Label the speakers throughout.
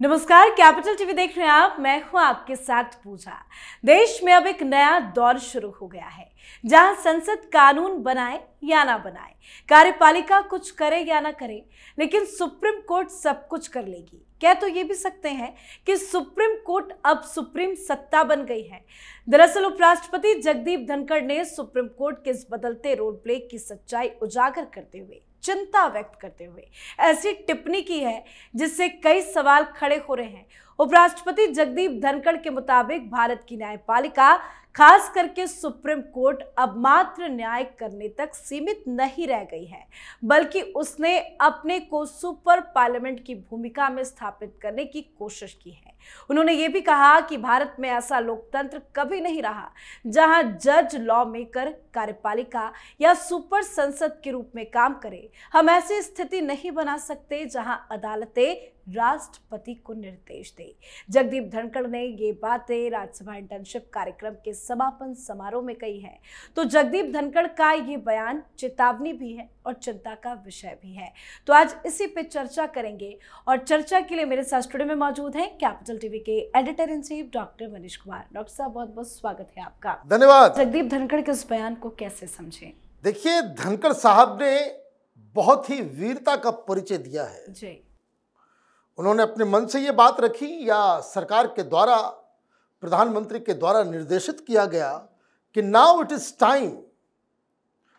Speaker 1: नमस्कार, capital TV देख रहे हैं आप। मैं हूं आपके साथ पूजा। देश में अब एक नया दौर शुरू हो गया है जहां संसद कानून बनाए या ना बनाए, कार्यपालिका कुछ करे या ना करे, लेकिन सुप्रीम कोर्ट सब कुछ कर लेगी। कह तो ये भी सकते हैं कि सुप्रीम कोर्ट अब सुप्रीम सत्ता बन गई है। दरअसल उपराष्ट्रपति जगदीप धनखड़ ने सुप्रीम कोर्ट के इस बदलते रोल प्ले की सच्चाई उजागर करते हुए, चिंता व्यक्त करते हुए ऐसी टिप्पणी की है जिससे कई सवाल खड़े हो रहे हैं। उपराष्ट्रपति जगदीप धनखड़ के मुताबिक भारत की न्यायपालिका, खास करके सुप्रीम कोर्ट, अब मात्र न्याय करने तक सीमित नहीं रह गई है, बल्कि उसने अपने को सुपर पार्लियामेंट की भूमिका में स्थापित करने की कोशिश की है। उन्होंने ये भी कहा कि भारत में ऐसा लोकतंत्र कभी नहीं रहा जहां जज लॉ मेकर, कार्यपालिका या सुपर संसद के रूप में काम करे। हम ऐसी स्थिति नहीं बना सकते जहां अदालतें राष्ट्रपति को निर्देश दे। जगदीप धनखड़ ने ये बातें राज्यसभा इंटर्नशिप कार्यक्रम के समापन समारोह में कही है। तो जगदीप धनखड़ का ये बयान चेतावनी भी है और चिंता का विषय भी है। तो आज इसी पे चर्चा करेंगे और चर्चा के लिए मेरे साथ स्टूडियो में मौजूद हैं कैपिटल टीवी के editor in chief doctor Manish Kumar. Doctor साहब, बहुत बहुत स्वागत है आपका।
Speaker 2: धन्यवाद।
Speaker 1: जगदीप धनखड़ के इस बयान को कैसे समझें?
Speaker 2: देखिए, धनखड़ साहब ने बहुत ही वीरता का परिचय दिया है
Speaker 1: जी।
Speaker 2: उन्होंने अपने मन से ये बात रखी या सरकार के द्वारा, प्रधानमंत्री के द्वारा निर्देशित किया गया कि now it is time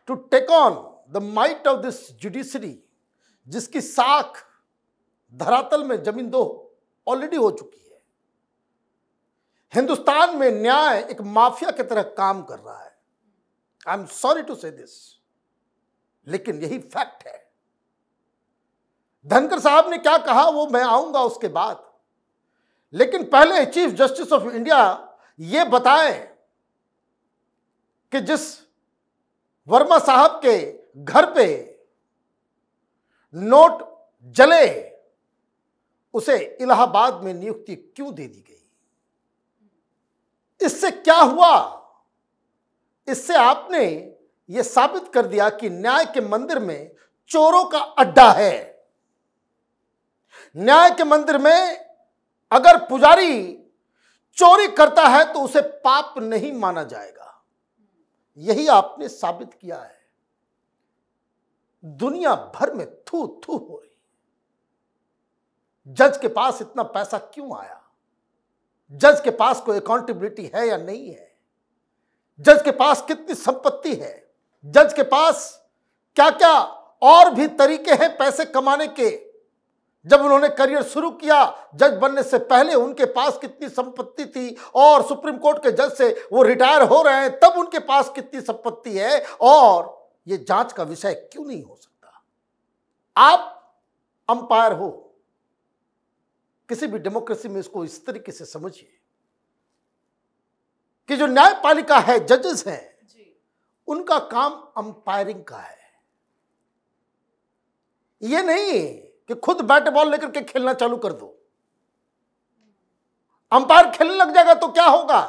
Speaker 2: to take on the might of this judiciary, जिसकी साख धरातल में जमीन दो ऑलरेडी हो चुकी है। हिंदुस्तान में न्याय एक माफिया की तरह काम कर रहा है। आई एम सॉरी टू से दिस, लेकिन यही फैक्ट है। धनखड़ साहब ने क्या कहा वो मैं आऊंगा उसके बाद, लेकिन पहले चीफ जस्टिस ऑफ इंडिया ये बताएं कि जिस वर्मा साहब के घर पे नोट जले उसे इलाहाबाद में नियुक्ति क्यों दे दी गई? इससे क्या हुआ? इससे आपने यह साबित कर दिया कि न्याय के मंदिर में चोरों का अड्डा है। न्याय के मंदिर में अगर पुजारी चोरी करता है तो उसे पाप नहीं माना जाएगा। यही आपने साबित किया है। दुनिया भर में थू थू हो रही। जज के पास इतना पैसा क्यों आया? जज के पास कोई अकाउंटेबिलिटी है या नहीं है? जज के पास कितनी संपत्ति है? जज के पास क्या क्या और भी तरीके हैं पैसे कमाने के? जब उन्होंने करियर शुरू किया जज बनने से पहले उनके पास कितनी संपत्ति थी, और सुप्रीम कोर्ट के जज से वो रिटायर हो रहे हैं तब उनके पास कितनी संपत्ति है, और ये जांच का विषय क्यों नहीं हो सकता? आप अंपायर हो किसी भी डेमोक्रेसी में, इसको इस तरीके से समझिए कि जो न्यायपालिका है, जजेस हैं, उनका काम अंपायरिंग का है। ये नहीं कि खुद बैट बॉल लेकर के खेलना चालू कर दो। अंपायर खेलने लग जाएगा तो क्या होगा?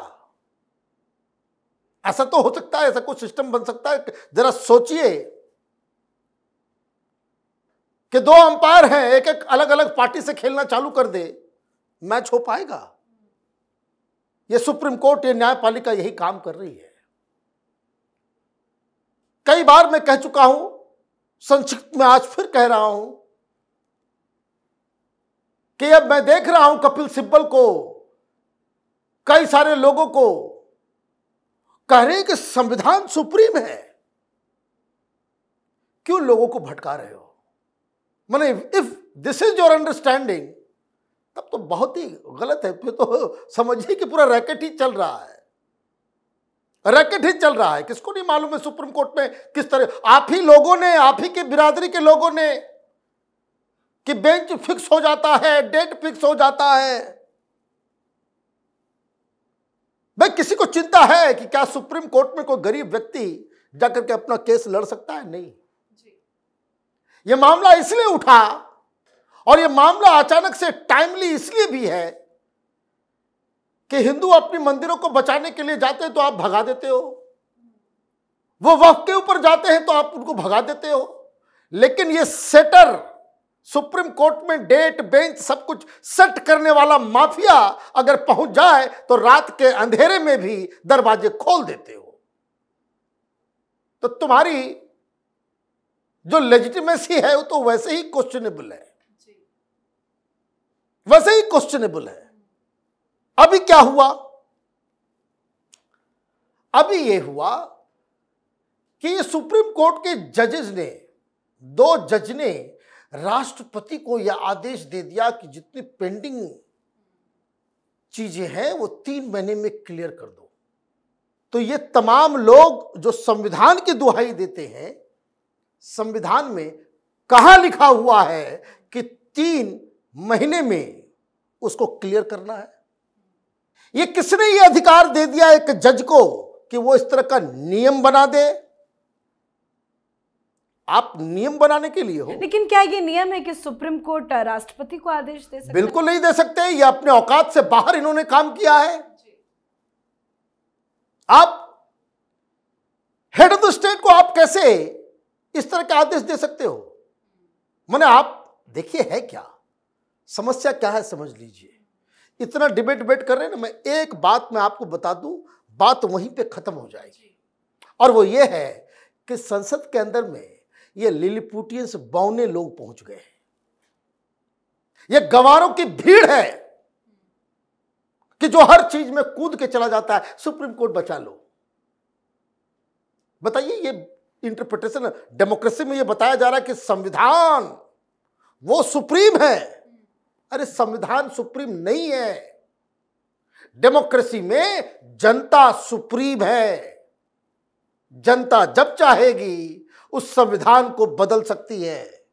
Speaker 2: ऐसा तो हो सकता है, ऐसा कुछ सिस्टम बन सकता है? जरा सोचिए कि दो अंपायर हैं, एक एक अलग अलग पार्टी से खेलना चालू कर दे, मैच हो पाएगा? ये सुप्रीम कोर्ट, ये न्यायपालिका यही काम कर रही है। कई बार मैं कह चुका हूं, संक्षिप्त में आज फिर कह रहा हूं कि अब मैं देख रहा हूं कपिल सिब्बल को, कई सारे लोगों को कह रहे हैं कि संविधान सुप्रीम है। क्यों लोगों को भटका रहे हो? माने if this is your understanding, तब तो बहुत ही गलत है। फिर तो समझिए कि पूरा रैकेट ही चल रहा है। रैकेट ही चल रहा है। किसको नहीं मालूम है सुप्रीम कोर्ट में किस तरह, आप ही लोगों ने, आप ही की बिरादरी के लोगों ने, कि बेंच फिक्स हो जाता है, डेट फिक्स हो जाता है। भाई, किसी को चिंता है कि क्या सुप्रीम कोर्ट में कोई गरीब व्यक्ति जाकर के अपना केस लड़ सकता है? नहीं। यह मामला इसलिए उठा, और यह मामला अचानक से टाइमली इसलिए भी है कि हिंदू अपनी मंदिरों को बचाने के लिए जाते हैं तो आप भगा देते हो, वो वक्फ के ऊपर जाते हैं तो आप उनको भगा देते हो। लेकिन ये सेटर सुप्रीम कोर्ट में डेट बेंच सब कुछ सेट करने वाला माफिया अगर पहुंच जाए तो रात के अंधेरे में भी दरवाजे खोल देते हो। तो तुम्हारी जो लेजिटिमेसी है वो तो वैसे ही क्वेश्चनेबल है, वैसे ही क्वेश्चनेबल है। अभी क्या हुआ? अभी यह हुआ कि सुप्रीम कोर्ट के जजेस ने, 2 जज ने राष्ट्रपति को यह आदेश दे दिया कि जितनी पेंडिंग चीजें हैं वो 3 महीने में क्लियर कर दो। तो ये तमाम लोग जो संविधान की दुहाई देते हैं, संविधान में कहां लिखा हुआ है कि 3 महीने में उसको क्लियर करना है? ये किसने ये अधिकार दे दिया एक जज को कि वो इस तरह का नियम बना दे? आप नियम बनाने के लिए हो।
Speaker 1: लेकिन क्या ये नियम है कि सुप्रीम कोर्ट राष्ट्रपति को आदेश दे सकता है?
Speaker 2: बिल्कुल नहीं दे सकते। ये अपने औकात से बाहर इन्होंने काम किया है। आप हेड ऑफ द स्टेट को आप कैसे इस तरह के आदेश दे सकते हो? माने आप देखिए है क्या समस्या, क्या है समझ लीजिए। इतना डिबेट कर रहे हैं ना, मैं एक बात मैं आपको बता दूं, बात वहीं पे खत्म हो जाएगी। और वो ये है कि संसद के अंदर में ये लिलीपुटियंस बौने लोग पहुंच गए हैं। ये गवारों की भीड़ है कि जो हर चीज में कूद के चला जाता है, सुप्रीम कोर्ट बचा लो। बताइए, ये इंटरप्रिटेशन डेमोक्रेसी में ये बताया जा रहा है कि संविधान वो सुप्रीम है। अरे संविधान सुप्रीम नहीं है, डेमोक्रेसी में जनता सुप्रीम है। जनता जब चाहेगी उस संविधान को बदल सकती है।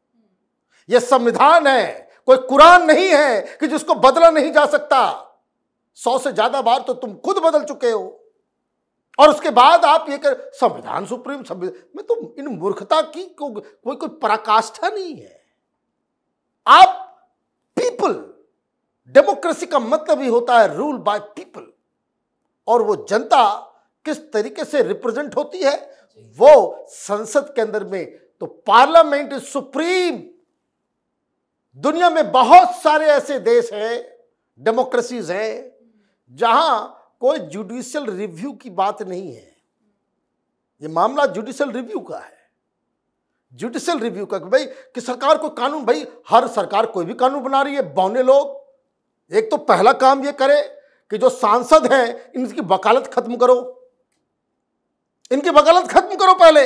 Speaker 2: यह संविधान है, कोई कुरान नहीं है कि जिसको बदला नहीं जा सकता। 100 से ज्यादा बार तो तुम खुद बदल चुके हो और उसके बाद आप ये कर संविधान सुप्रीम, में तो इन मूर्खता की कोई पराकाष्ठा नहीं है। आप पीपल, डेमोक्रेसी का मतलब ही होता है रूल बाय पीपल, और वो जनता किस तरीके से रिप्रेजेंट होती है वो संसद के अंदर में। तो पार्लियामेंट इज सुप्रीम। दुनिया में बहुत सारे ऐसे देश हैं, डेमोक्रेसीज हैं, जहां कोई जुडिशियल रिव्यू की बात नहीं है। ये मामला जुडिशियल रिव्यू का है, जुडिशियल रिव्यू का, भाई कि सरकार को कानून, भाई हर सरकार कोई भी कानून बना रही है, बौने लोग एक तो पहला काम ये करे कि जो सांसद हैं इनकी वकालत खत्म करो, इनकी वकालत खत्म करो। पहले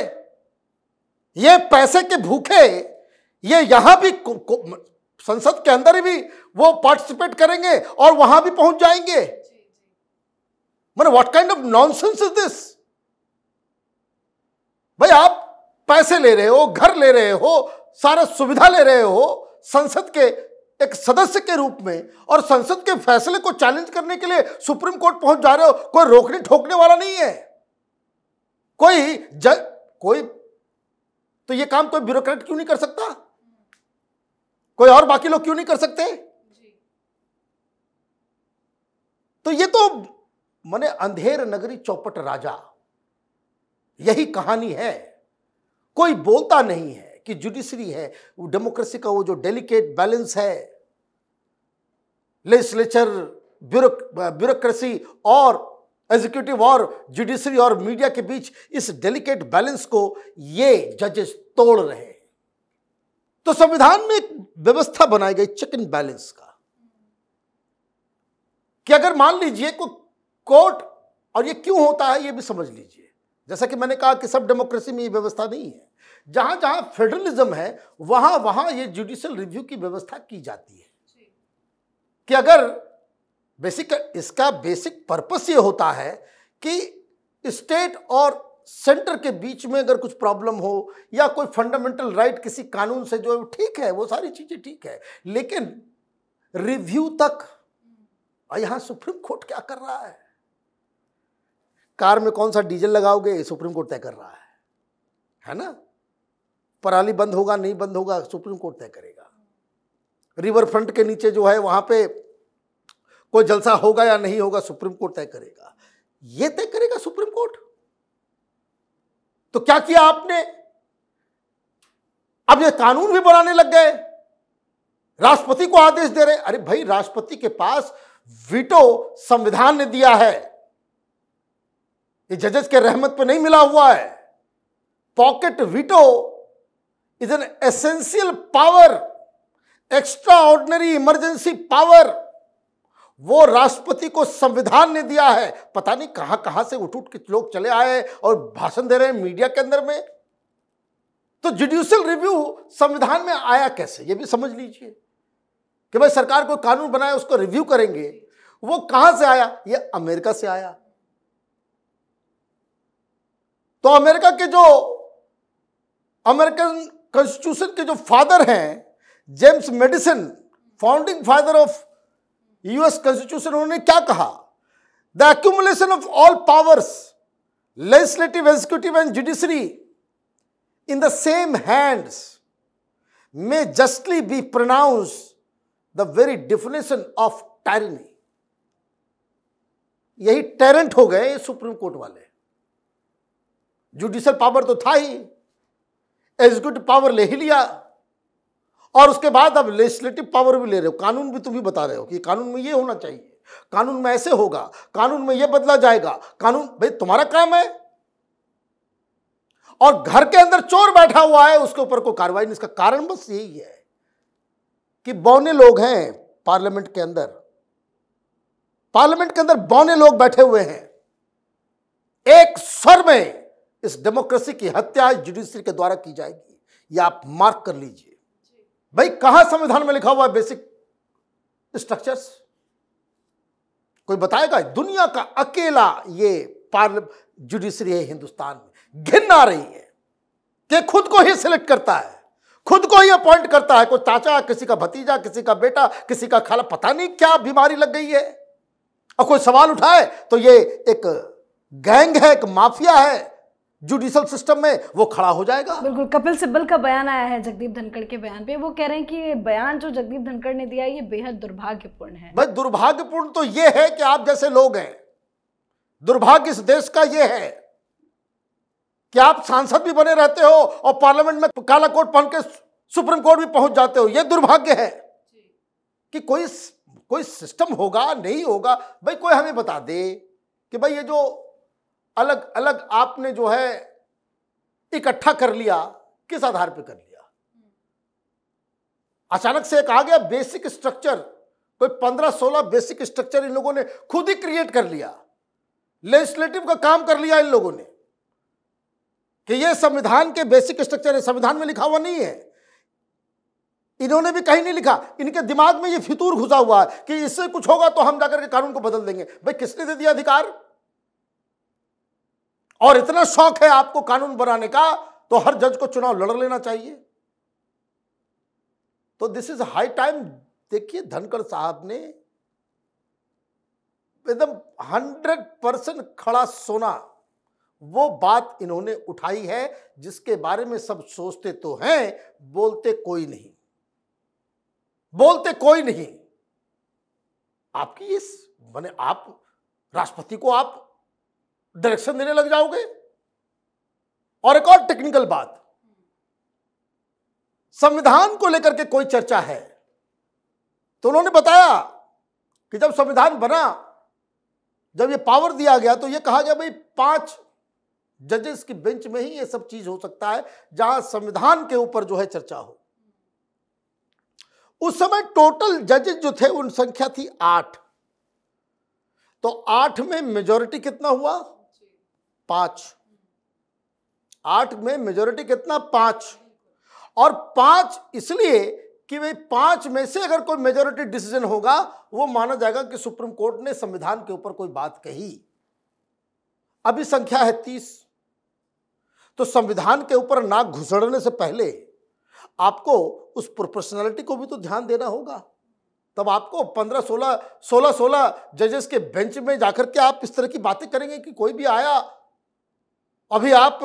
Speaker 2: ये पैसे के भूखे ये यहां भी संसद के अंदर भी वो पार्टिसिपेट करेंगे और वहां भी पहुंच जाएंगे। मैंने what kind of nonsense is this? भाई आप पैसे ले रहे हो, घर ले रहे हो, सारा सुविधा ले रहे हो संसद के एक सदस्य के रूप में, और संसद के फैसले को चैलेंज करने के लिए सुप्रीम कोर्ट पहुंच जा रहे हो। कोई रोकने ठोकने वाला नहीं है, कोई तो ये काम कोई ब्यूरोक्रेट क्यों नहीं कर सकता? कोई और बाकी लोग क्यों नहीं कर सकते? तो ये तो माने अंधेर नगरी चौपट राजा, यही कहानी है। कोई बोलता नहीं है कि जुडिशरी है, वो डेमोक्रेसी का वो जो डेलिकेट बैलेंस है, लेजिस्लेचर, ब्यूरोक्रेसी और एग्जीक्यूटिव और जुडिशरी और मीडिया के बीच इस डेलिकेट बैलेंस को ये जजेस तोड़ रहे हैं। तो संविधान में एक व्यवस्था बनाई गई चेक एंड बैलेंस का, कि अगर मान लीजिए कोई कोर्ट, और ये क्यों होता है ये भी समझ लीजिए। जैसा कि मैंने कहा कि सब डेमोक्रेसी में ये व्यवस्था नहीं है। जहां जहां फेडरलिज्म है वहां वहां ये जुडिशियल रिव्यू की व्यवस्था की जाती है कि अगर इसका बेसिक पर्पस ये होता है कि स्टेट और सेंटर के बीच में अगर कुछ प्रॉब्लम हो या कोई फंडामेंटल राइट किसी कानून से जो ठीक है, वो सारी चीजें ठीक है, लेकिन रिव्यू तक। और यहां सुप्रीम कोर्ट क्या कर रहा है? कार में कौन सा डीजल लगाओगे सुप्रीम कोर्ट तय कर रहा है ना? पराली बंद होगा नहीं बंद होगा सुप्रीम कोर्ट तय करेगा। रिवर फ्रंट के नीचे जो है वहां पे कोई जलसा होगा या नहीं होगा सुप्रीम कोर्ट तय करेगा। ये तय करेगा सुप्रीम कोर्ट। तो क्या किया आपने? अब ये कानून भी बनाने लग गए राष्ट्रपति को आदेश दे रहे। अरे भाई, राष्ट्रपति के पास वीटो संविधान ने दिया है, ये जजेस के रहमत पे नहीं मिला हुआ है। Pocket veto is an essential power, extra ordinary emergency power, वो राष्ट्रपति को संविधान ने दिया है। पता नहीं कहां कहां से उठ उठ के लोग चले आए और भाषण दे रहे हैं मीडिया के अंदर में। तो जुडिशियल रिव्यू संविधान में आया कैसे, ये भी समझ लीजिए कि भाई सरकार कोई कानून बनाए उसको रिव्यू करेंगे, वो कहां से आया? ये अमेरिका से आया। तो अमेरिका के जो अमेरिकन कॉन्स्टिट्यूशन के जो फादर हैं, James Madison, founding father of US constitution, उन्होंने क्या कहा? The accumulation of all powers, legislative, executive and judiciary in the same hands may justly be pronounced the very definition of tyranny. यही terrain हो गए supreme court वाले। Judicial power तो था ही, executive power ले ही लिया, और उसके बाद अब लेजिस्लेटिव पावर भी ले रहे हो। कानून भी तुम ही बता रहे हो कि कानून में ये होना चाहिए, कानून में ऐसे होगा, कानून में ये बदला जाएगा। कानून, भाई तुम्हारा काम है, और घर के अंदर चोर बैठा हुआ है, उसके ऊपर कोई कार्रवाई नहीं। इसका कारण बस यही है कि बौने लोग हैं पार्लियामेंट के अंदर, पार्लियामेंट के अंदर बौने लोग बैठे हुए हैं। एक स्वर में इस डेमोक्रेसी की हत्या जुडिशरी के द्वारा की जाएगी, यह आप मार्क कर लीजिए। भाई कहां संविधान में लिखा हुआ है बेसिक स्ट्रक्चर्स? कोई बताएगा? दुनिया का अकेला ये जुडिशरी है हिंदुस्तान में। घिन आ रही है कि खुद को ही सिलेक्ट करता है, खुद को ही अपॉइंट करता है। कोई चाचा, किसी का भतीजा, किसी का बेटा, किसी का खाला, पता नहीं क्या बीमारी लग गई है। और कोई सवाल उठाए तो ये एक गैंग है, एक माफिया है जुडिशियल सिस्टम में, वो खड़ा हो जाएगा।
Speaker 1: बिल्कुल। कपिल सिब्बल का बयान आया है जगदीप धनखड़ के बयान पे। वो कह रहे हैं कि ये बयान जो जगदीप धनखड़ ने दिया ये बेहद दुर्भाग्यपूर्ण है।
Speaker 2: भाई दुर्भाग्यपूर्ण तो ये है कि आप जैसे लोग हैं, दुर्भाग्य इस देश का ये है कि आप सांसद भी बने रहते हो और पार्लियामेंट में काला कोट पहन के सुप्रीम कोर्ट भी पहुंच जाते हो। यह दुर्भाग्य है कि कोई सिस्टम होगा, नहीं होगा। भाई कोई हमें बता दे कि भाई ये जो अलग अलग आपने जो है इकट्ठा कर लिया, किस आधार पे कर लिया? अचानक से एक आ गया बेसिक स्ट्रक्चर, कोई 15-16 बेसिक स्ट्रक्चर इन लोगों ने खुद ही क्रिएट कर लिया। लेजिस्लेटिव का काम कर लिया इन लोगों ने कि ये संविधान के बेसिक स्ट्रक्चर है। संविधान में लिखा हुआ नहीं है, इन्होंने भी कहीं नहीं लिखा। इनके दिमाग में ये फितूर घुसा हुआ है कि इससे कुछ होगा तो हम जाकर के कानून को बदल देंगे। भाई किसने दे दिया अधिकार? और इतना शौक है आपको कानून बनाने का तो हर जज को चुनाव लड़ लेना चाहिए। तो दिस इज हाई टाइम। देखिए धनखड़ साहब ने एकदम 100% खड़ा सोना वो बात इन्होंने उठाई है जिसके बारे में सब सोचते तो हैं, बोलते कोई नहीं, बोलते कोई नहीं। आपकी इस माने आप राष्ट्रपति को आप डायरेक्शन देने लग जाओगे। और एक और टेक्निकल बात, संविधान को लेकर के कोई चर्चा है तो उन्होंने बताया कि जब संविधान बना, जब ये पावर दिया गया तो ये कहा गया भाई 5 जजेस की बेंच में ही ये सब चीज हो सकता है जहां संविधान के ऊपर जो है चर्चा हो। उस समय टोटल जजेस जो थे उन संख्या थी 8। तो 8 में मेजॉरिटी कितना हुआ? 5। 8 में मेजॉरिटी कितना? 5। और 5 इसलिए कि भाई 5 में से अगर कोई मेजॉरिटी डिसीजन होगा वो माना जाएगा कि सुप्रीम कोर्ट ने संविधान के ऊपर कोई बात कही। अभी संख्या है 30। तो संविधान के ऊपर नाक घुसड़ने से पहले आपको उस प्रोपोर्शनैलिटी को भी तो ध्यान देना होगा। तब आपको 15, 16 जजेस के बेंच में जाकर के आप इस तरह की बातें करेंगे कि कोई भी आया। अभी आप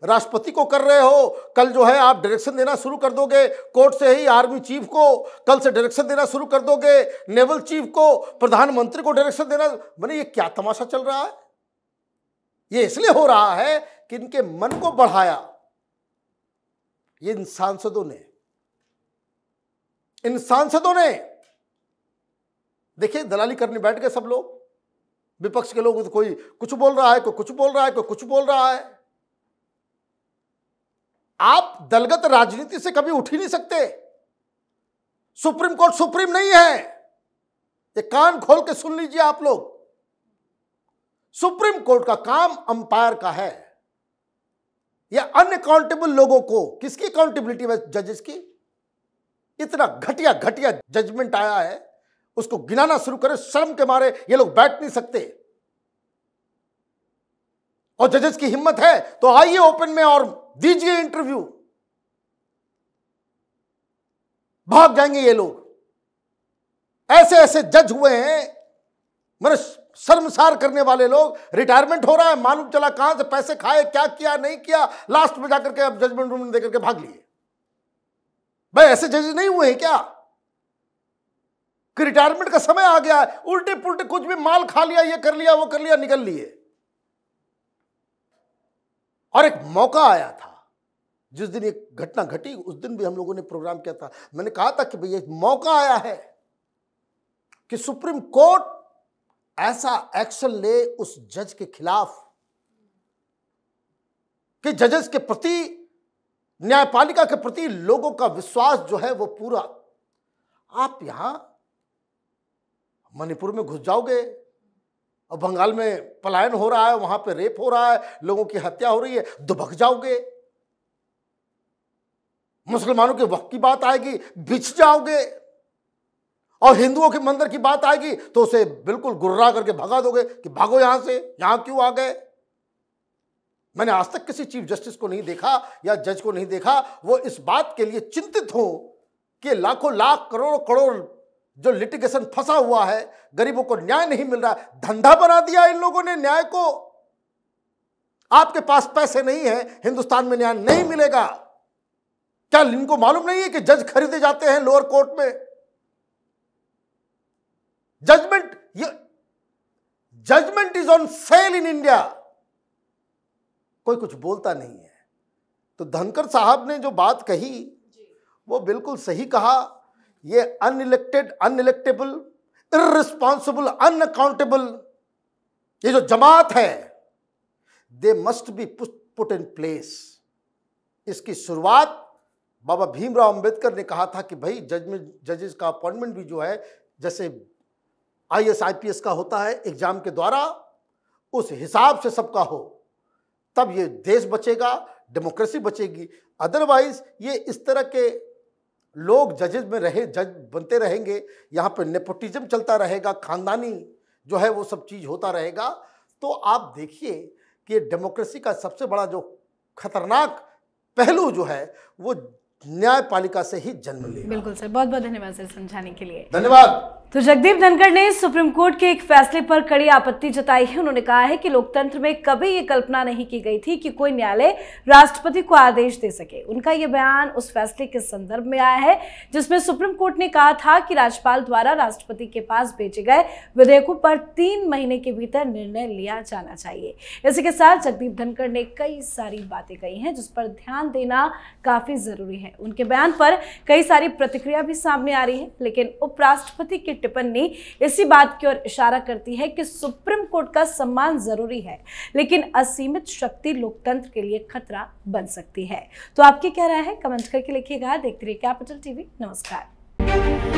Speaker 2: राष्ट्रपति को कर रहे हो, कल जो है आप डायरेक्शन देना शुरू कर दोगे कोर्ट से ही आर्मी चीफ को, कल से डायरेक्शन देना शुरू कर दोगे नेवल चीफ को, प्रधानमंत्री को डायरेक्शन देना। माने ये क्या तमाशा चल रहा है? ये इसलिए हो रहा है कि इनके मन को बढ़ाया ये इन सांसदों ने, इन सांसदों ने, देखिए दलाली करने बैठ गए सब लोग, विपक्ष के लोग, कोई कुछ बोल रहा है, कोई कुछ बोल रहा है, कोई कुछ बोल रहा है। आप दलगत राजनीति से कभी उठ ही नहीं सकते। सुप्रीम कोर्ट सुप्रीम नहीं है, ये कान खोल के सुन लीजिए आप लोग। सुप्रीम कोर्ट का काम अंपायर का है। या अनअकाउंटेबल लोगों को, किसकी अकाउंटेबिलिटी है? जजेस की। इतना घटिया घटिया जजमेंट आया है, उसको गिनाना शुरू करें, शर्म के मारे ये लोग बैठ नहीं सकते। और जजेस की हिम्मत है तो आइए ओपन में और दीजिए इंटरव्यू। भाग जाएंगे ये लोग। ऐसे ऐसे जज हुए हैं, मेरे शर्मसार करने वाले लोग। रिटायरमेंट हो रहा है, मालूम चला कहां से पैसे खाए, क्या किया नहीं किया, लास्ट में जाकर के अब जजमेंट रूम में देकर के भाग लिए। भाई ऐसे जज नहीं हुए हैं क्या कि रिटायरमेंट का समय आ गया है, उल्टे पुल्टे कुछ भी माल खा लिया, ये कर लिया वो कर लिया, निकल लिए। और एक मौका आया था जिस दिन एक घटना घटी, उस दिन भी हम लोगों ने प्रोग्राम किया था। मैंने कहा था कि भैया मौका आया है कि सुप्रीम कोर्ट ऐसा एक्शन ले उस जज के खिलाफ कि जजेस के प्रति, न्यायपालिका के प्रति लोगों का विश्वास जो है वो पूरा। आप यहां मणिपुर में घुस जाओगे और बंगाल में पलायन हो रहा है, वहां पे रेप हो रहा है, लोगों की हत्या हो रही है, दुबक जाओगे। मुसलमानों के वक्त की बात आएगी, बिछ जाओगे। और हिंदुओं के मंदिर की बात आएगी तो उसे बिल्कुल गुर्रा करके भगा दोगे कि भागो यहां से, यहां क्यों आ गए। मैंने आज तक किसी चीफ जस्टिस को नहीं देखा या जज को नहीं देखा वो इस बात के लिए चिंतित हो कि लाखों लाख करोड़ों करोड़ जो लिटिगेशन फंसा हुआ है, गरीबों को न्याय नहीं मिल रहा। धंधा बना दिया इन लोगों ने न्याय को। आपके पास पैसे नहीं है, हिंदुस्तान में न्याय नहीं मिलेगा। क्या इनको मालूम नहीं है कि जज खरीदे जाते हैं लोअर कोर्ट में? Judgement is on sale in India. कोई कुछ बोलता नहीं है। तो धनखड़ साहब ने जो बात कही वो बिल्कुल सही कहा। ये अनइलेक्टेड, अनइलेक्टेबल, इररिस्पॉन्सिबल, अनअकाउंटेबल ये जो जमात है, they must be put in place. इसकी शुरुआत बाबा भीमराव अंबेडकर ने कहा था कि भाई जजेस का अपॉइंटमेंट भी जो है जैसे IAS IPS का होता है एग्जाम के द्वारा, उस हिसाब से सबका हो, तब ये देश बचेगा, डेमोक्रेसी बचेगी। अदरवाइज ये इस तरह के लोग जजेस में रहे, जज बनते रहेंगे, यहाँ पे नेपोटिज्म चलता रहेगा, खानदानी जो है वो सब चीज़ होता रहेगा। तो आप देखिए कि डेमोक्रेसी का सबसे बड़ा जो खतरनाक पहलू जो है वो न्यायपालिका से ही जन्म लेगा।
Speaker 1: बिल्कुल सर, बहुत बहुत धन्यवाद सर समझाने के लिए।
Speaker 2: धन्यवाद।
Speaker 1: तो जगदीप धनखड़ ने सुप्रीम कोर्ट के एक फैसले पर कड़ी आपत्ति जताई है। उन्होंने कहा है कि लोकतंत्र में कभी ये कल्पना नहीं की गई थी कि कोई न्यायालय राष्ट्रपति को आदेश दे सके। उनका ये बयान उस फैसले के संदर्भ में आया है जिसमें सुप्रीम कोर्ट ने कहा था कि राज्यपाल द्वारा राष्ट्रपति के पास भेजे गए विधेयकों पर 3 महीने के भीतर निर्णय लिया जाना चाहिए। इसी के साथ जगदीप धनखड़ ने कई सारी बातें कही हैं जिस पर ध्यान देना काफी जरूरी है। उनके बयान पर कई सारी प्रतिक्रिया भी सामने आ रही है, लेकिन उपराष्ट्रपति की टिप्पणी इसी बात की ओर इशारा करती है कि सुप्रीम कोर्ट का सम्मान जरूरी है, लेकिन असीमित शक्ति लोकतंत्र के लिए खतरा बन सकती है। तो आपकी क्या राय है? कमेंट करके लिखिएगा। देखते रहिए कैपिटल टीवी। नमस्कार।